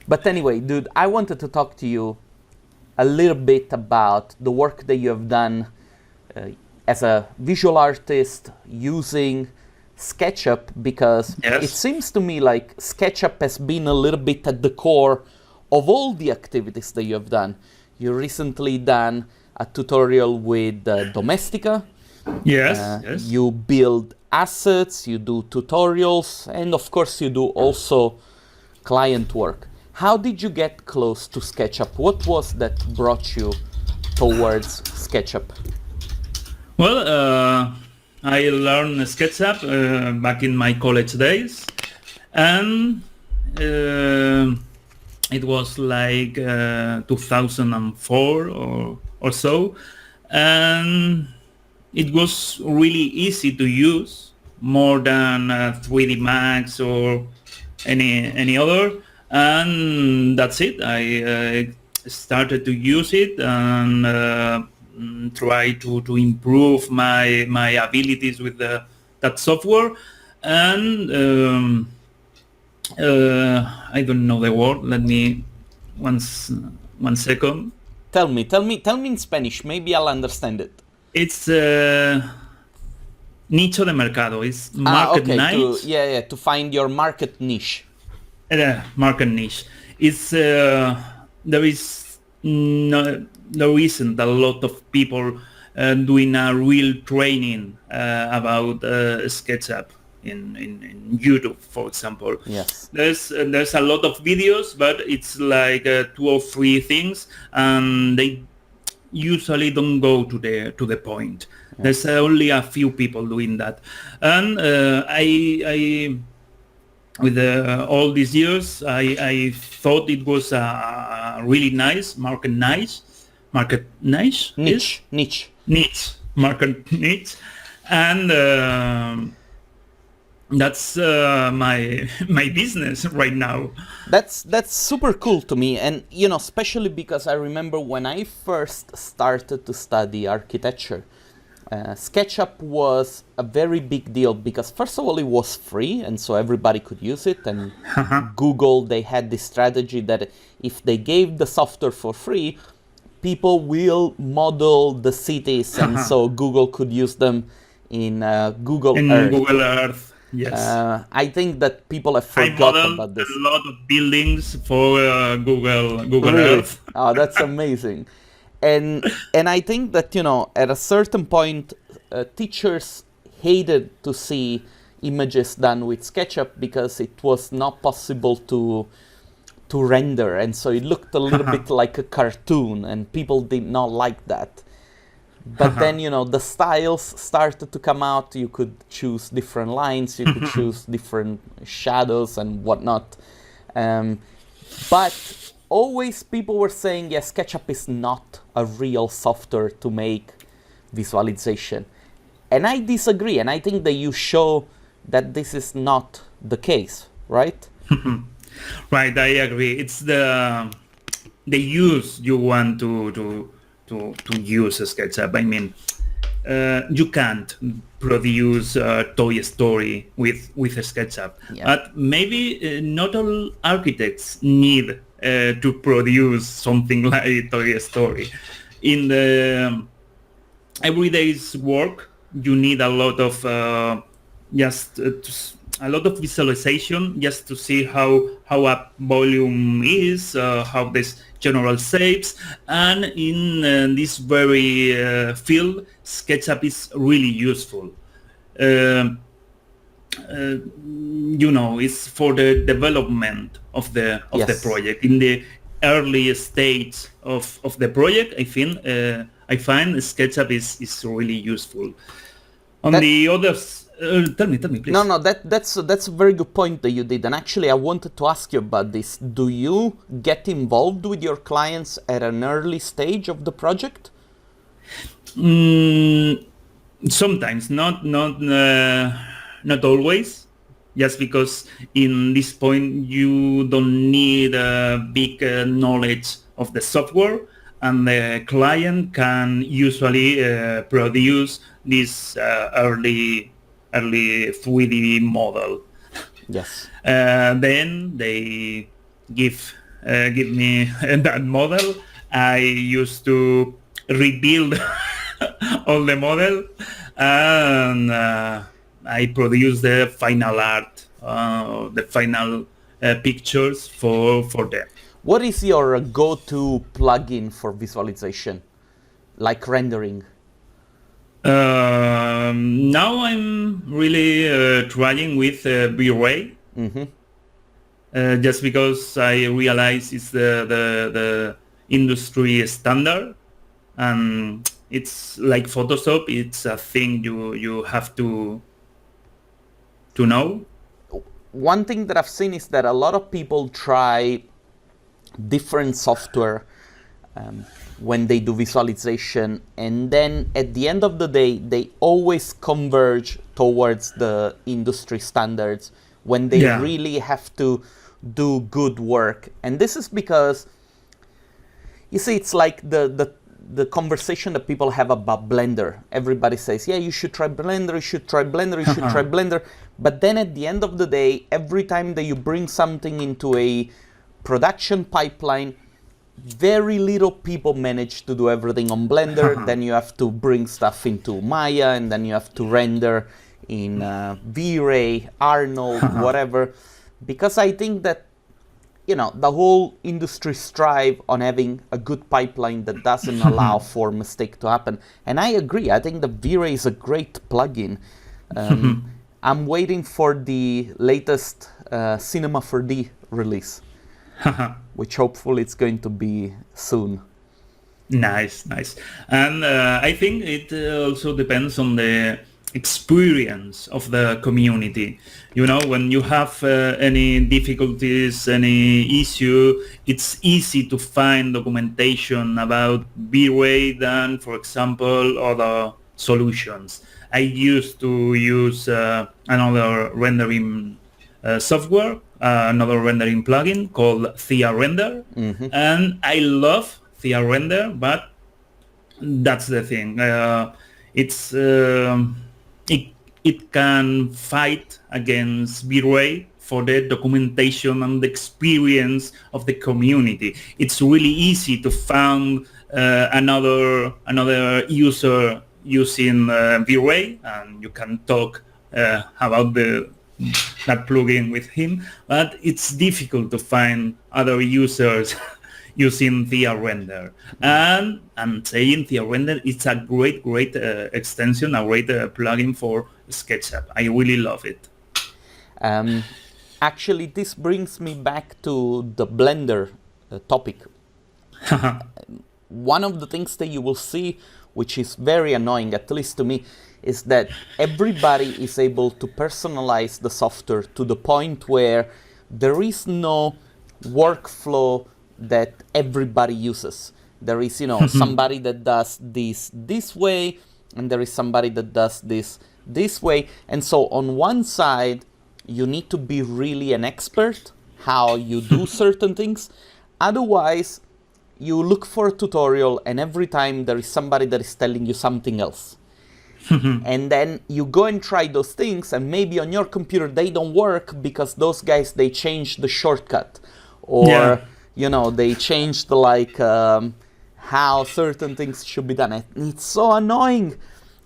But anyway, dude, I wanted to talk to you a little bit about the work that you have done uh, as a visual artist using SketchUp, because it Yes. seems to me like SketchUp has been a little bit at the core of all the activities that you have done. You recently done a tutorial with Domestika. Yes. Yes. You build assets, you do tutorials, and of course you do also client work. How did you get close to SketchUp? What was that brought you towards SketchUp? Well, I learned SketchUp back in my college days, and it was like 2004 or so, and it was really easy to use, more than 3D Max or any other, and that's it. I started to use it and try to improve my abilities with that software, and I don't know the word. Let me one second. Tell me in Spanish. Maybe I'll understand it. It's nicho de mercado. It's Ah, market okay. niche. To find your market niche. Market niche. It's there is there isn't a lot of people doing a real training about SketchUp in YouTube, for example. Yes. There's a lot of videos, but it's like 2 or 3 things, and they usually don't go to the point. Yeah. There's only a few people doing that, and I with all these years, I thought it was a really nice market niche, market niche, market niche, and that's my business right now. That's super cool to me, and you know, especially because I remember when I first started to study architecture, SketchUp was a very big deal because first of all it was free, and so everybody could use it, and Google, they had this strategy that if they gave the software for free, people will model the cities, and so Google could use them in Google Earth. Google Earth. Yes. I think that people have forgotten about this. A lot of buildings for Google really? Earth. Oh, that's amazing. And I think that, you know, at a certain point, teachers hated to see images done with SketchUp because it was not possible to render, and so it looked a little bit like a cartoon, and people did not like that. But then, you know, the styles started to come out. You could choose different lines, you could choose different shadows and whatnot. But always people were saying, yes, SketchUp is not a real software to make visualization. And I disagree, and I think that you show that this is not the case, right? Right, I agree. It's the use you want to use SketchUp. I mean, you can't produce Toy Story with a SketchUp, but maybe not all architects need to produce something like Toy Story. In the everyday's work, you need a lot of a lot of visualization just to see how a volume is, how this general shapes, and in this very field, SketchUp is really useful. You know, it's for the development of the project. In the early stage of the project, I find SketchUp is really useful. On the others. Tell me, please. No, that's a very good point that you did, and actually I wanted to ask you about this. Do you get involved with your clients at an early stage of the project? Sometimes, not always. Just because in this point you don't need a big knowledge of the software, and the client can usually produce this early 3D model. Yes. Then they give give me that model, I used to rebuild all the model, and I produce the final art, the final pictures for them. What is your go-to plugin for visualization, like rendering? Now I'm really trying with 𝘊𝗶𝗹𝗹𝗶, just because I realize it's the industry standard, and it's like Photoshop. It's a thing you have to know. One thing that I've seen is that a lot of people try different software when they do visualization, and then at the end of the day they always converge towards the industry standards when they really have to do good work. And this is because, you see, it's like the conversation that people have about Blender. Everybody says, yeah, you should try Blender, you should try Blender, you should try Blender. But then at the end of the day, every time that you bring something into a production pipeline, very little people manage to do everything on Blender. Then you have to bring stuff into Maya, and then you have to render in V-Ray, Arnold, whatever. Because I think that, you know, the whole industry strive on having a good pipeline that doesn't allow for mistake to happen. And I agree. I think the V-Ray is a great plugin. I'm waiting for the latest Cinema 4D release, which hopefully it's going to be soon. Nice. And I think it also depends on the experience of the community. You know, when you have any difficulties, any issue, it's easy to find documentation about 𝘊𝗶𝗹𝗶 than, for example, other solutions. I used to use another rendering software, another rendering plugin called 𝘊𝗶𝗶𝗴𝗃, and I love 𝘊𝗶𝗴𝗃, but that's the thing. It can fight against 𝘊𝗶𝗶𝗴 for the documentation and the experience of the community. It's really easy to find another user using 𝘊𝗶𝗴, and you can talk about that plugin with him, but it's difficult to find other users using 𝘊𝗶𝗴𝗃. And I'm saying 𝘊𝗶𝗴𝗃, it's a great extension, a great plugin for Sketchup. I really love it. Actually, this brings me back to the Blender topic. One of the things that you will see, which is very annoying, at least to me, is that everybody is able to personalize the software to the point where there is no workflow that everybody uses. There is, you know, somebody that does this way, and there is somebody that does this way. And so on one side, you need to be really an expert how you do certain things. Otherwise, you look for a tutorial, and every time there is somebody that is telling you something else. And then you go and try those things, and maybe on your computer they don't work because those guys, they changed the shortcut, or you know, they changed like how certain things should be done. And it's so annoying.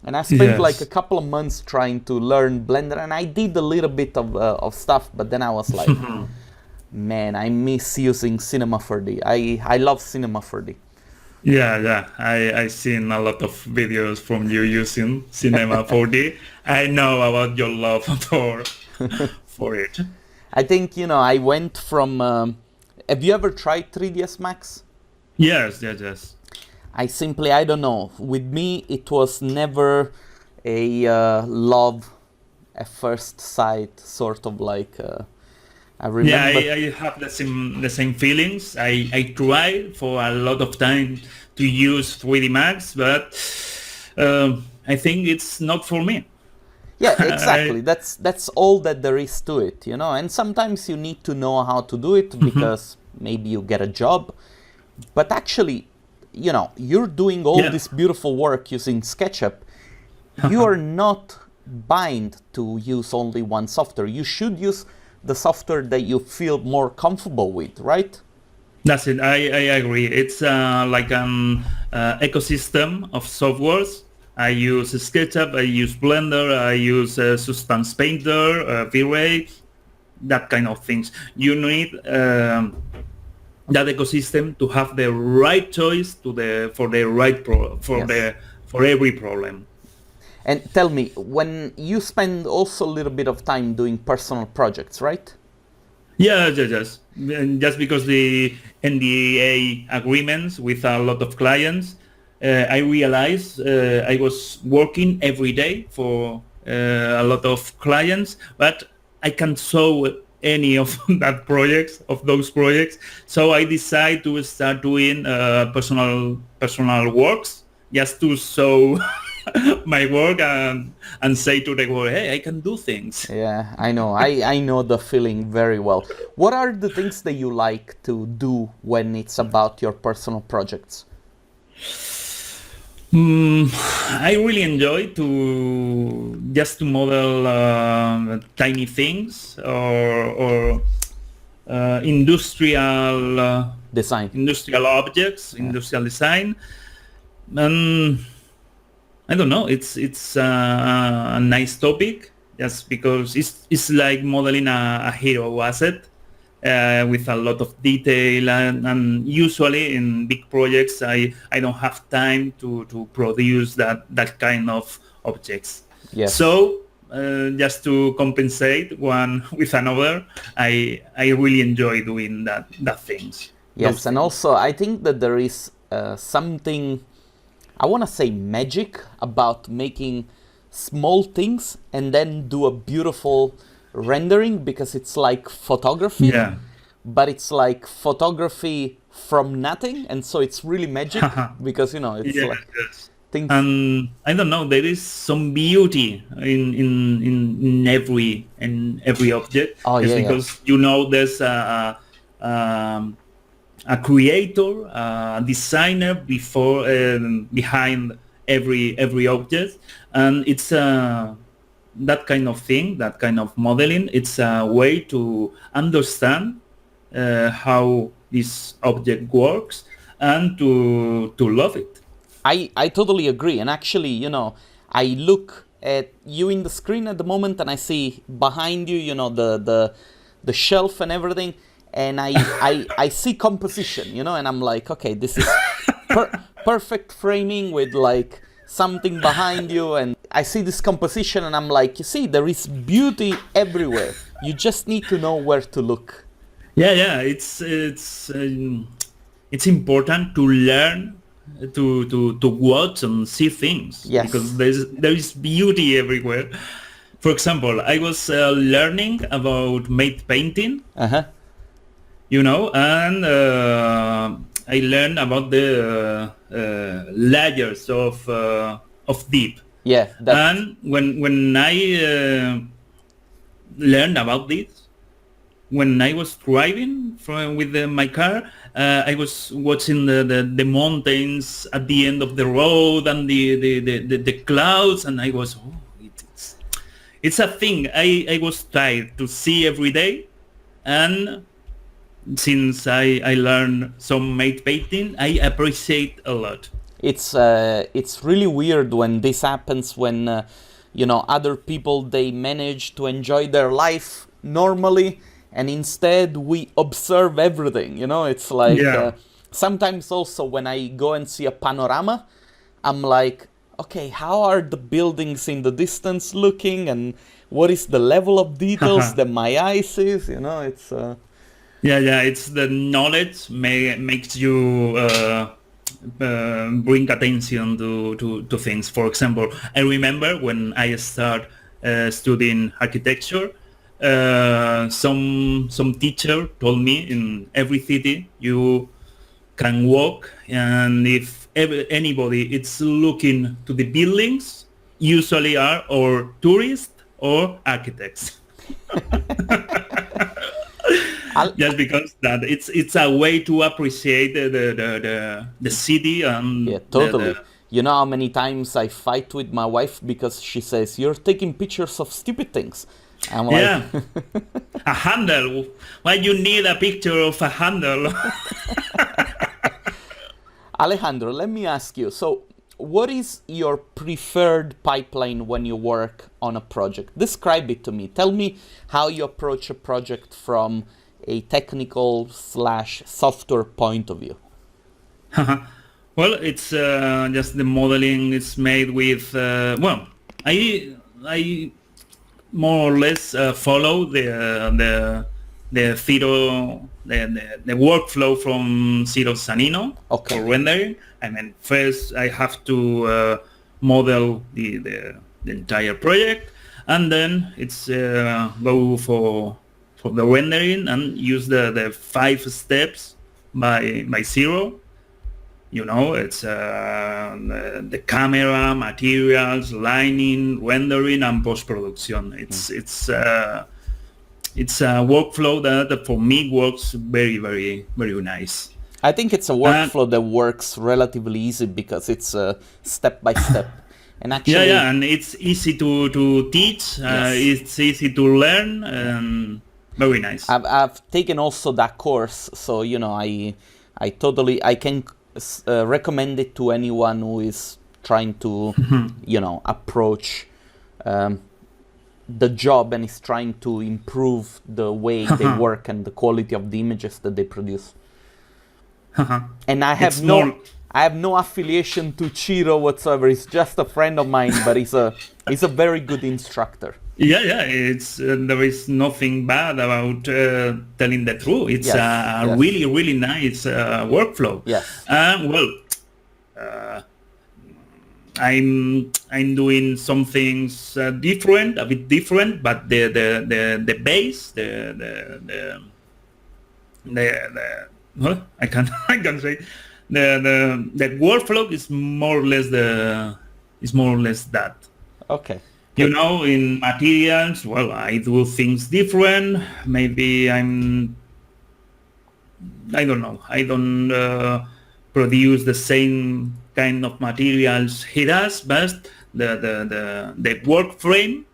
And I spent like a couple of months trying to learn Blender, and I did a little bit of stuff, but then I was like, man, I miss using Cinema 4D. I love Cinema 4D. Yeah, I've seen a lot of videos from you using Cinema 4D. I know about your love for it. I think, you know, I went from... have you ever tried 3ds Max? Yes. I don't know. With me, it was never a love at first sight, sort of like... I remember. Yeah, I have the same feelings. I tried for a lot of time to use 3D Max, but I think it's not for me. Yeah, exactly. That's all that there is to it, you know. And sometimes you need to know how to do it because maybe you get a job. But actually, you know, you're doing all this beautiful work using SketchUp. You are not bound to use only one software. You should use the software that you feel more comfortable with, right? That's it. I agree. It's like an ecosystem of softwares. I use SketchUp, I use Blender, I use Substance Painter, V-Ray, that kind of things. You need that ecosystem to have the right choice for the right for every problem. And tell me, when you spend also a little bit of time doing personal projects, right? Yeah, just because the NDA agreements with a lot of clients, I realized I was working every day for a lot of clients, but I can't show any of those projects. So I decided to start doing personal works just to show my work and say to the world, hey, I can do things. Yeah, I know. I know the feeling very well. What are the things that you like to do when it's about your personal projects? I really enjoy to model tiny things or industrial Design. Industrial objects, industrial design. I don't know. It's a nice topic just because it's like modeling a hero asset with a lot of detail, and usually in big projects I don't have time to produce that kind of objects. Yes. So just to compensate one with another, I really enjoy doing that things. Yes, and also I think that there is something, I want to say magic, about making small things and then do a beautiful rendering, because it's like photography. Yeah. But it's like photography from nothing, and so it's really magic because it's like things. And I don't know, there is some beauty in every object. Oh, just yeah, because there's a creator, a designer behind every object, and it's that kind of thing, that kind of modeling. It's a way to understand how this object works and to love it. I totally agree, and actually, I look at you in the screen at the moment, and I see behind you, the shelf and everything. And I see composition, and I'm like, okay, this is perfect framing with like something behind you, and I see this composition, and I'm like, you see, there is beauty everywhere. You just need to know where to look. Yeah, it's important to learn to watch and see things. Yes. Because there is beauty everywhere. For example, I was learning about matte painting. And I learned about the layers of deep. Yeah. And when I learned about this, when I was driving with my car, I was watching the mountains at the end of the road and the clouds, and I was, it's a thing I was trying to see every day. And since I learned some matte painting, I appreciate a lot. It's really weird when this happens, when other people, they manage to enjoy their life normally, and instead we observe everything. It's like sometimes also when I go and see a panorama, I'm like, okay, how are the buildings in the distance looking, and what is the level of details that my eye sees? It's it's the knowledge makes you bring attention to things. For example, I remember when I started studying architecture, some teacher told me in every city you can walk, and if anybody is looking to the buildings, usually are or tourists or architects. Just because that it's a way to appreciate the city. And yeah, totally. You know how many times I fight with my wife because she says, you're taking pictures of stupid things. I'm like, a handle. Why you need a picture of a handle? Alejandro, let me ask you. So, what is your preferred pipeline when you work on a project? Describe it to me. Tell me how you approach a project from a technical/software point of view. Well, it's just the modeling is made with. Well, I more or less follow the 𝘊𝗀 the workflow from 𝘊𝗀 Sanino for rendering. I mean, first I have to model the entire project, and then it's go for the rendering and use the 5 steps by 𝘊𝗀. You know, it's the camera, materials, lighting, rendering, and post-production. It's a workflow that for me works very, very, very nice. I think it's a workflow that works relatively easy because it's step by step. And actually, and it's easy to teach. It's easy to learn, and very nice. I've taken also that course, so you know, I can recommend it to anyone who is trying to, you know, approach the job and is trying to improve the way they work and the quality of the images that they produce. And I have no affiliation to 𝘊𝗀 whatsoever. He's just a friend of mine, but he's a very good instructor. Yeah. It's there is nothing bad about telling the truth. It's a really, really nice workflow. Yes. Well, I'm doing some things different, a bit different, but the base, I can't say the workflow is more or less that. Okay. You know, in materials, well, I do things different. Maybe I don't know. I don't produce the same kind of materials he does, but the work frame,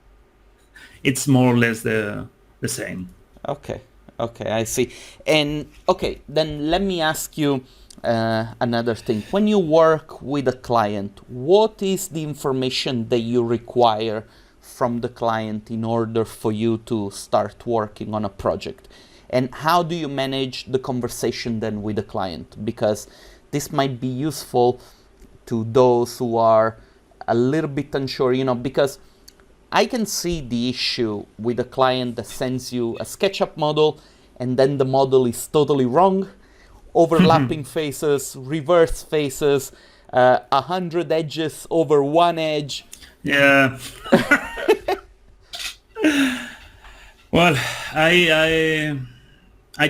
it's more or less the same. Okay, I see. And okay, then let me ask you another thing. When you work with a client, what is the information that you require from the client in order for you to start working on a project? And how do you manage the conversation then with the client? Because this might be useful to those who are a little bit unsure, you know, because I can see the issue with a client that sends you a SketchUp model and then the model is totally wrong, overlapping faces, reverse faces, 100 edges over one edge. Yeah. Well, I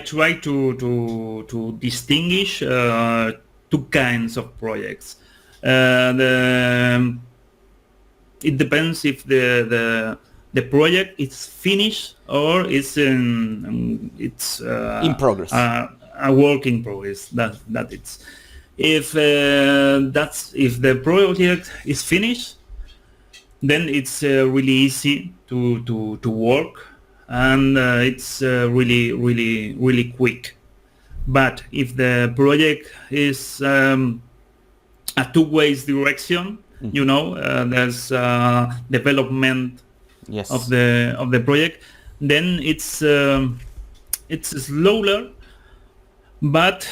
try to distinguish two kinds of projects. It depends if the project is finished or it's in progress. A work in progress. That it's if the project is finished, then it's really easy to work, and it's really quick. But if the project is a two-way direction, you know, there's development of the project, then it's slower. But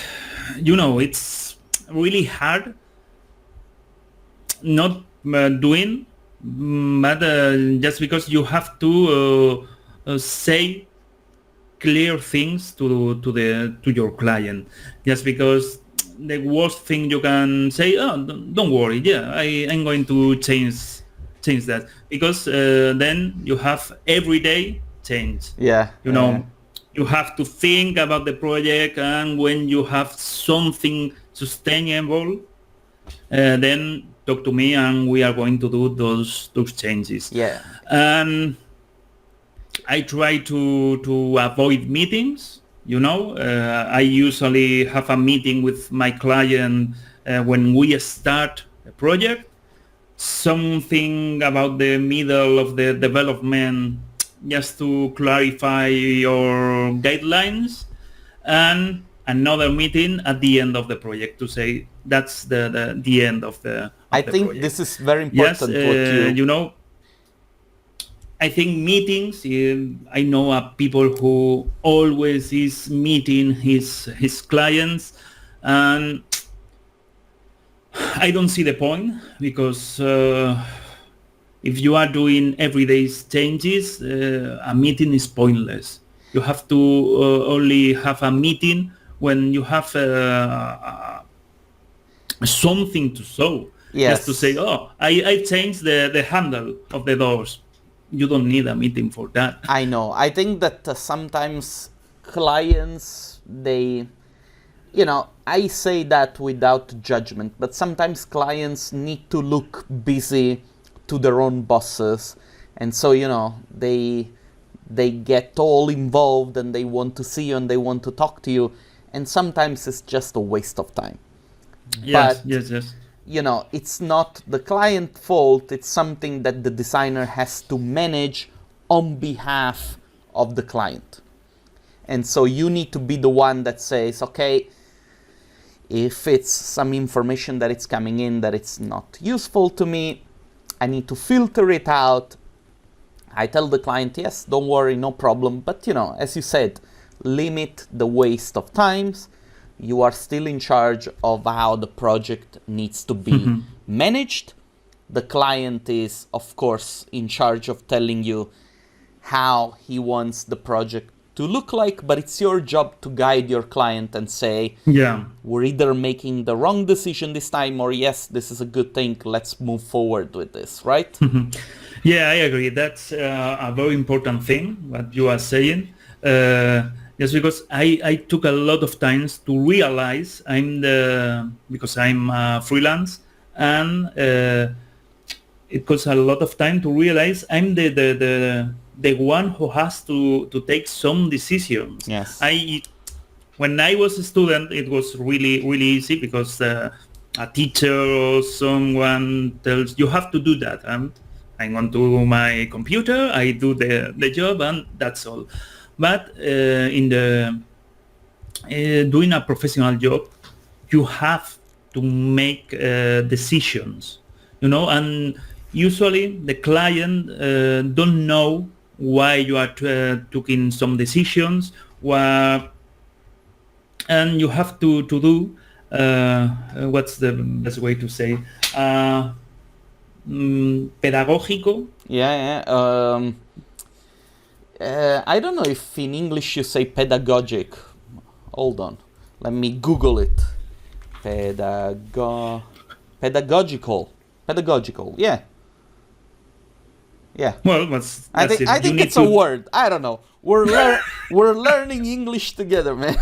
you know, it's really hard not doing, but just because you have to say clear things to your client, just because the worst thing you can say, oh, don't worry, I'm going to change that, because then you have everyday change. You know, you have to think about the project, and when you have something sustainable, then talk to me and we are going to do those changes. And I try to avoid meetings. You know, I usually have a meeting with my client when we start a project, something about the middle of the development, just to clarify your guidelines. And another meeting at the end of the project to say that's the end of the I think project. this is very important. Yes, you know, I think meetings, I know people who always is meeting his clients, and I don't see the point, because if you are doing everyday changes, a meeting is pointless. You have to only have a meeting when you have something to show. Yes. Just to say, oh, I changed the handle of the doors. You don't need a meeting for that. I know. I think that sometimes clients, they, you know, I say that without judgment, but sometimes clients need to look busy to their own bosses, and so, you know, they get all involved, and they want to see you, and they want to talk to you, and sometimes it's just a waste of time. Yes, but, yes. You know, it's not the client fault, it's something that the designer has to manage on behalf of the client. And so you need to be the one that says, okay, if it's some information that it's coming in that it's not useful to me, I need to filter it out. I tell the client, yes, don't worry, no problem. But, you know, as you said, limit the waste of times. You are still in charge of how the project needs to be managed. The client is, of course, in charge of telling you how he wants the project to look like, but it's your job to guide your client and say, yeah, we're either making the wrong decision this time, or yes, this is a good thing, let's move forward with this, right? Yeah, I agree. That's a very important thing, what you are saying. Yes, because I took a lot of times to realize because I'm freelance, and it costs a lot of time to realize I'm the one who has to take some decisions. Yes. When I was a student, it was really easy, because a teacher or someone tells you have to do that, and I'm on to my computer, I do the job, and that's all. But in doing a professional job, you have to make decisions, you know, and usually the client don't know why you are taking some decisions, and you have to do what's the best way to say, pedagógico. Yeah. I don't know if in English you say pedagogic. Hold on. Let me Google it. Pedagogical. Yeah. Well, I think it's a word. I don't know. We're learning English together, man.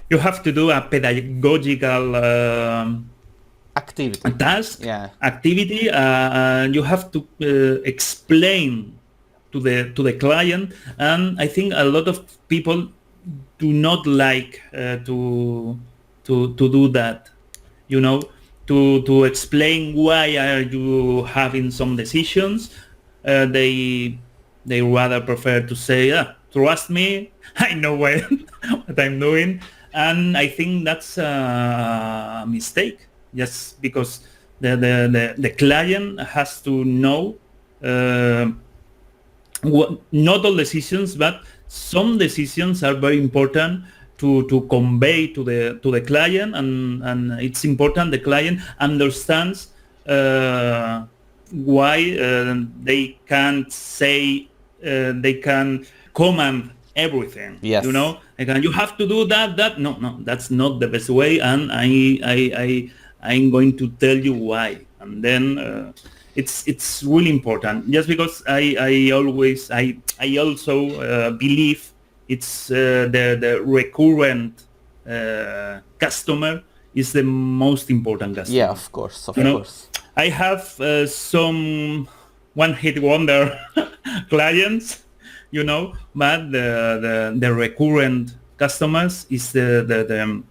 You have to do a pedagogical activity. Activity. You have to explain to the client, and I think a lot of people do not like to do that. You know, to explain why are you having some decisions. They rather prefer to say, trust me, I know what I'm doing, and I think that's a mistake. Yes, because the client has to know not all decisions, but some decisions are very important to convey to the client, and it's important the client understands why they can't say they can command everything. Yes. You know, you have to do that. No, that's not the best way, and I'm going to tell you why. And then it's really important, just because I also believe it's the recurrent customer is the most important customer. Yeah, of course. I have some one-hit wonder clients, you know, but the recurrent customers is the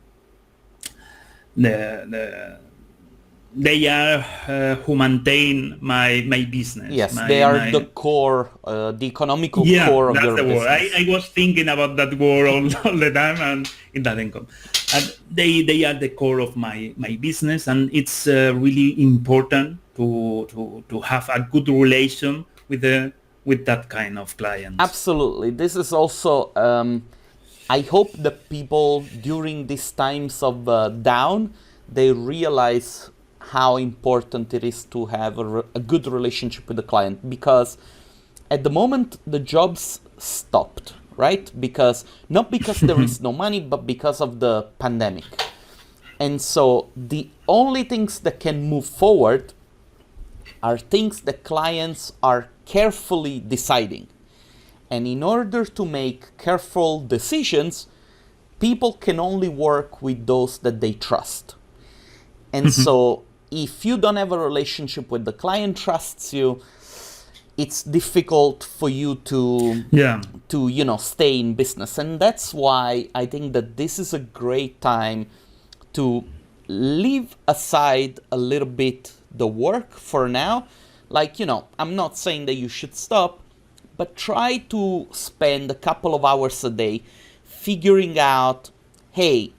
they are who maintain my business. Yes, they are the core, the economical core of your that's the business. word. I was thinking about that word all the time, and it doesn't come. And they are the core of my business, and it's really important to have a good relation with that kind of clients. Absolutely. This is also, I hope that people during these times of down, they realize how important it is to have a good relationship with the client, because at the moment the jobs stopped, right? Not because there is no money, but because of the pandemic. And so the only things that can move forward are things that clients are carefully deciding. And in order to make careful decisions, people can only work with those that they trust. And so if you don't have a relationship with the client trusts you, it's difficult for you to stay in business. And that's why I think that this is a great time to leave aside a little bit the work for now. Like, I'm not saying that you should stop, but try to spend a couple of hours a day figuring out, hey,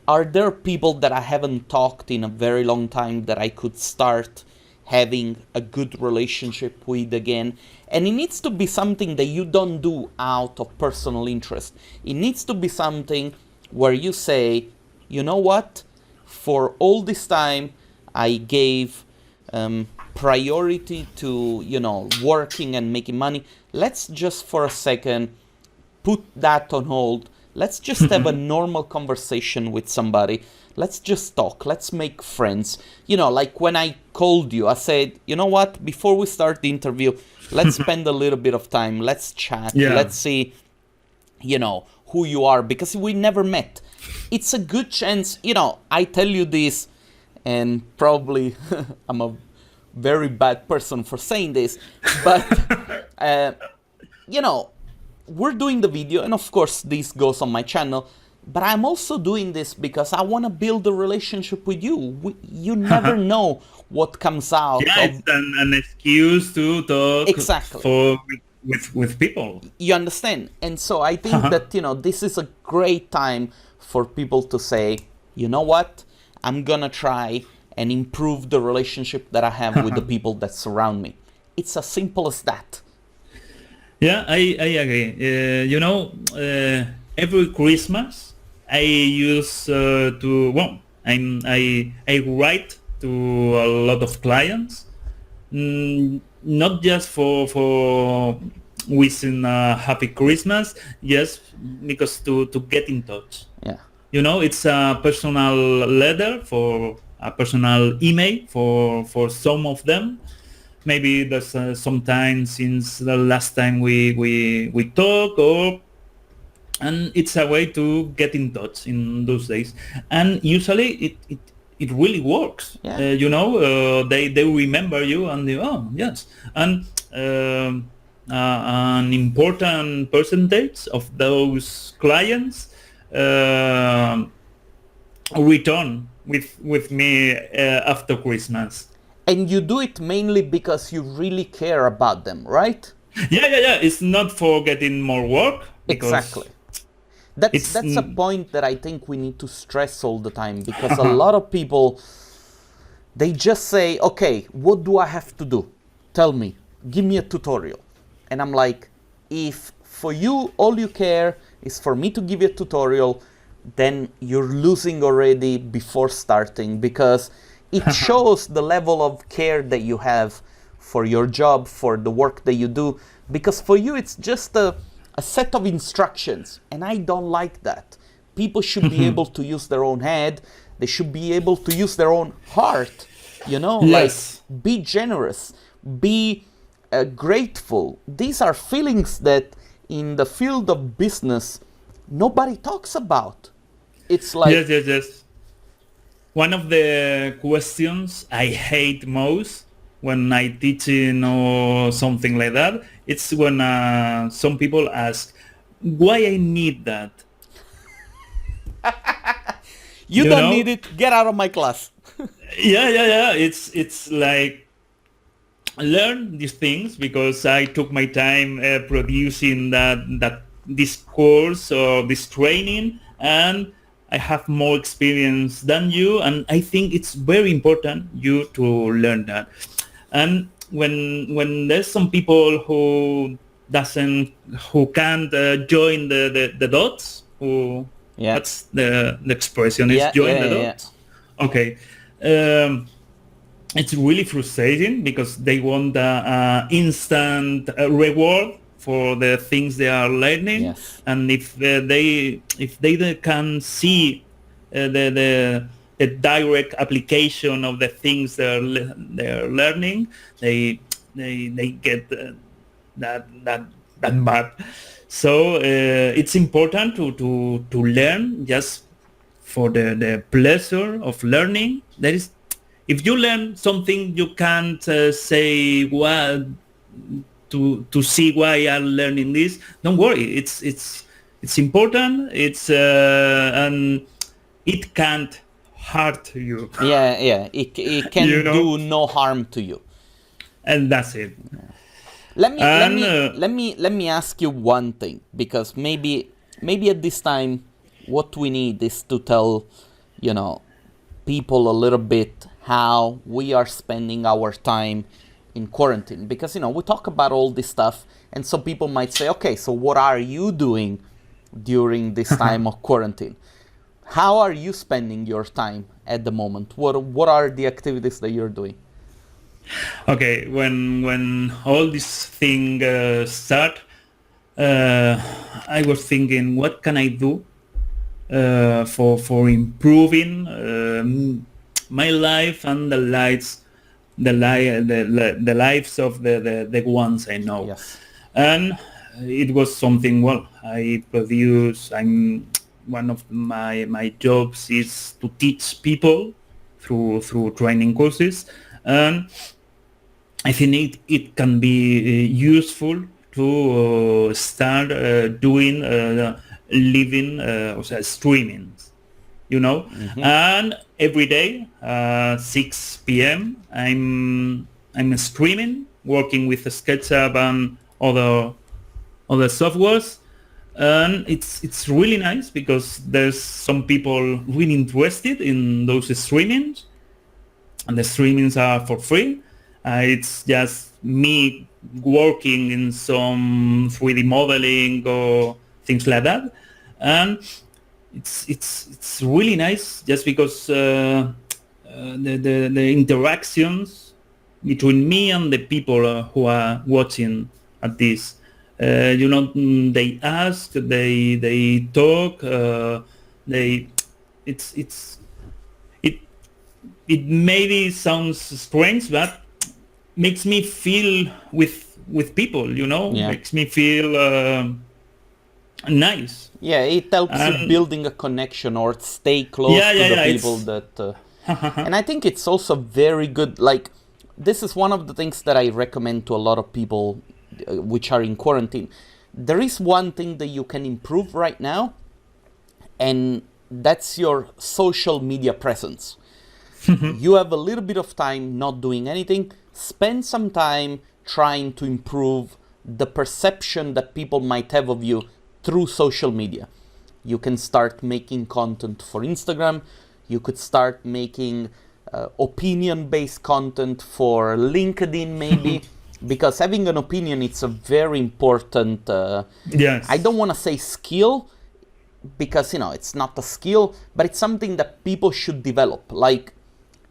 are there people that I haven't talked in a very long time that I could start having a good relationship with again? And it needs to be something that you don't do out of personal interest. It needs to be something where you say, you know what? For all this time, I gave priority to, working and making money. Let's just for a second put that on hold. Let's just have a normal conversation with somebody. Let's just talk. Let's make friends. Like when I called you, I said, you know what? Before we start the interview, let's spend a little bit of time. Let's chat. Yeah. Let's see, who you are, because we never met. It's a good chance, I tell you this, and probably I'm a very bad person for saying this, but, we're doing the video, and of course this goes on my channel, but I'm also doing this because I want to build a relationship with you. You never know what comes out. Yeah, it's an excuse to talk with people. You understand? And so I think that, this is a great time for people to say, you know what? I'm going to try and improve the relationship that I have with the people that surround me. It's as simple as that. Yeah, I agree. Every Christmas I used I write to a lot of clients, not just for wishing a happy Christmas, just because to get in touch. Yeah. It's a personal letter, for a personal email for some of them. Maybe there's some time since the last time we talked, and it's a way to get in touch in those days. And usually it really works. Yeah. They remember you, and yes. And an important percentage of those clients return with me after Christmas. And you do it mainly because you really care about them, right? Yeah. It's not for getting more work. Exactly. That's a point that I think we need to stress all the time, because a lot of people, they just say, okay, what do I have to do? Tell me, give me a tutorial. And I'm like, if for you all you care is for me to give you a tutorial, then you're losing already before starting, because it shows the level of care that you have for your job, for the work that you do, because for you it's just a set of instructions, and I don't like that. People should be able to use their own head. They should be able to use their own heart, Yes. like be generous, be grateful. These are feelings that in the field of business nobody talks about. It's like Yes. One of the questions I hate most when I teaching or something like that, it's when some people ask, why I need that? you don't need it, get out of my class. Yeah. It's like learn these things because I took my time producing this course or this training, and I have more experience than you, and I think it's very important you to learn that. And when there's some people who can't join the dots, who that's the expression is join the dots. Okay. It's really frustrating because they want instant reward for the things they are learning, and if they can see the direct application of the things they're learning, they get that bad. So it's important to learn just for the pleasure of learning. That is, if you learn something, you can't say, well, to see why I'm learning this. Don't worry, it's important. It's and it can't hurt you. It can do no harm to you. And that's it. Let me ask you one thing, because maybe at this time what we need is to tell people a little bit how we are spending our time in quarantine, because we talk about all this stuff and some people might say, okay, so what are you doing during this time of quarantine? How are you spending your time at the moment? What are the activities that you're doing? Okay, when all this thing start, I was thinking, what can I do for improving my life and the lives of the ones I know. Yes. And it was something, I produce. One of my jobs is to teach people through training courses, and I think it can be useful to start doing living streaming, and every day 6 p.m. I'm streaming, working with SketchUp and other softwares, and it's really nice because there's some people really interested in those streamings, and the streamings are for free. It's just me working in some 3D modeling or things like that, and it's really nice just because the interactions between me and the people who are watching at this, they ask, they talk, it maybe sounds strange, but makes me feel with people, makes me feel nice. Yeah, it helps you building a connection or stay close to the people that... And I think it's also very good, like, this is one of the things that I recommend to a lot of people which are in quarantine. There is one thing that you can improve right now, and that's your social media presence. You have a little bit of time not doing anything. Spend some time trying to improve the perception that people might have of you through social media. You can start making content for Instagram. You could start making opinion-based content for LinkedIn, maybe. Because having an opinion, it's a very important... yes. I don't want to say skill, because, it's not a skill, but it's something that people should develop. Like,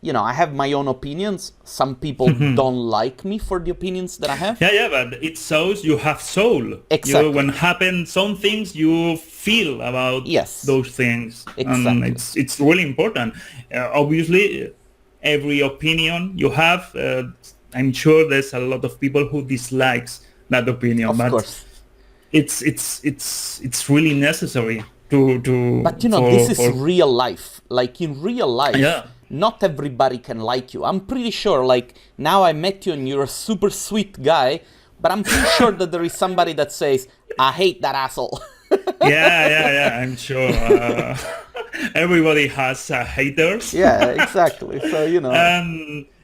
I have my own opinions. Some people don't like me for the opinions that I have. Yeah, but it shows you have soul. Exactly. When happen some things, you feel about those things. Exactly. And it's really important. Obviously, every opinion you have, I'm sure there's a lot of people who dislikes that opinion. Of course. It's really necessary to. But this is real life. Like in real life, not everybody can like you. I'm pretty sure, like, now I met you and you're a super sweet guy, but I'm pretty sure that there is somebody that says, I hate that asshole. Yeah, I'm sure. Everybody has haters. Yeah, exactly. So, you know.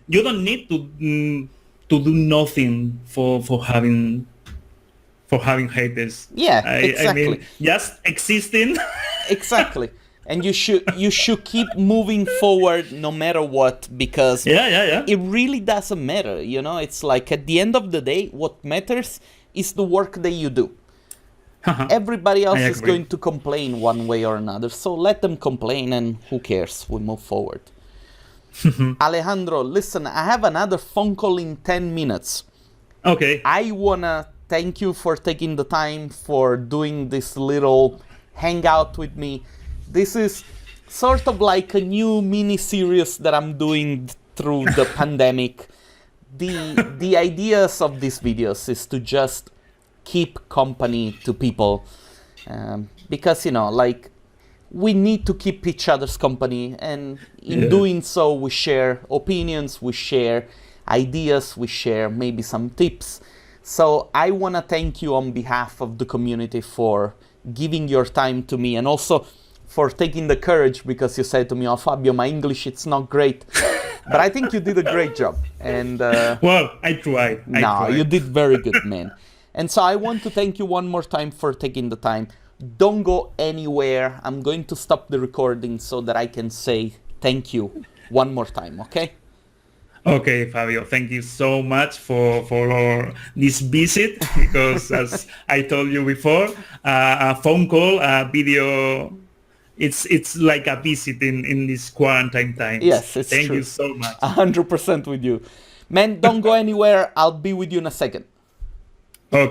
You don't need to do nothing for having haters. Yeah, I exactly. mean, just existing. Exactly. And you should keep moving forward no matter what, because Yeah. it really doesn't matter, you know. It's like at the end of the day, what matters is the work that you do. Everybody else is going to complain one way or another, so let them complain, and who cares? We move forward. Alejandro, listen, I have another phone call in 10 minutes. Okay. I wanna thank you for taking the time for doing this little hangout with me. This is sort of like a new mini series that I'm doing through the pandemic. The ideas of these videos is to just keep company to people, because, you know, like, we need to keep each other's company, and in doing so we share opinions, we share ideas, we share maybe some tips. So I want to thank you on behalf of the community for giving your time to me, and also for taking the courage, because you said to me, "Oh, Fabio, my English, it's not great." But I think you did a great job. And well, I tried. You did very good, man. And so I want to thank you one more time for taking the time. Don't go anywhere. I'm going to stop the recording so that I can say thank you one more time, okay? Okay, Fabio, thank you so much for this visit, because as I told you before, a phone call, a video, it's like a visit in these quarantine times. Yes, it's Thank true. you so much. 100% with you. Man, don't go anywhere. I'll be with you in a second. Okay.